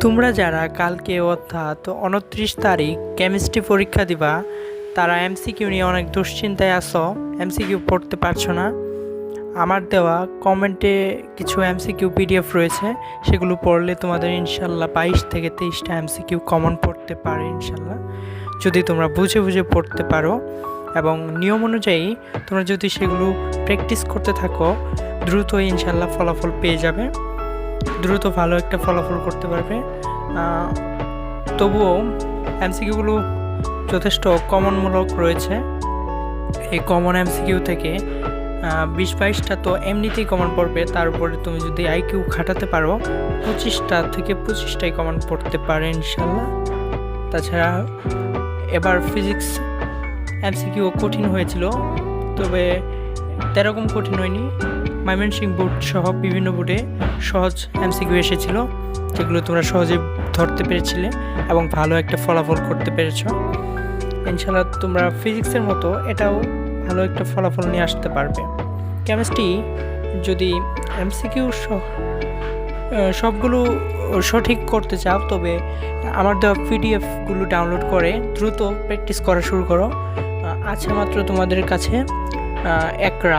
তোমরা যারা কালকে অর্থাৎ 29 তারিখ কেমিস্ট্রি পরীক্ষা দিবা, তারা এমসিকিউ নিয়ে অনেক দুশ্চিন্তায় আছো, এমসিকিউ পড়তে পারছো না। আমার দেওয়া কমেন্টে কিছু এমসিকিউ পিডিএফ রয়েছে, সেগুলো পড়লে তোমাদের ইনশাল্লাহ 22 থেকে 23টা এমসিকিউ কমন পড়তে পারে ইনশাল্লাহ, যদি তোমরা বুঝে বুঝে পড়তে পারো এবং নিয়ম অনুযায়ী তোমরা যদি সেগুলো প্র্যাকটিস করতে থাকো, দ্রুতই ইনশাল্লাহ ফলাফল পেয়ে যাবে, দ্রুত ভালো একটা ফলাফল করতে পারবে। তবুও এমসিকিউগুলো যথেষ্ট কমনমূলক রয়েছে। এই কমন এমসিকিউ থেকে 20-22টা তো এমনিতেই কমন পড়বে, তার উপরে তুমি যদি আইকিউ খাটাতে পারো 25টা থেকে 25টাই কমন পড়তে পারে ইনশাল্লাহ। তাছাড়া এবার ফিজিক্স এমসিকিউ কঠিন হয়েছিল, তবে তেরকম কঠিন হয়নি। ময়মনসিংহ বোর্ড সহ বিভিন্ন বোর্ডে সহজ এমসিকিউ এসেছিল, যেগুলো তোমরা সহজে ধরতে পেরেছিলে এবং ভালো একটা ফলাফল করতে পেরেছ। ইনশাল্লাহ তোমরা ফিজিক্সের মতো এটাও ভালো একটা ফলাফল নিয়ে আসতে পারবে। কেমিস্ট্রি যদি এমসিকিউ সবগুলো সঠিক করতে চাও, তবে আমার দেওয়া পিডিএফগুলো ডাউনলোড করে দ্রুত প্র্যাকটিস করা শুরু করো। আছে মাত্র তোমাদের কাছে 1 রাত।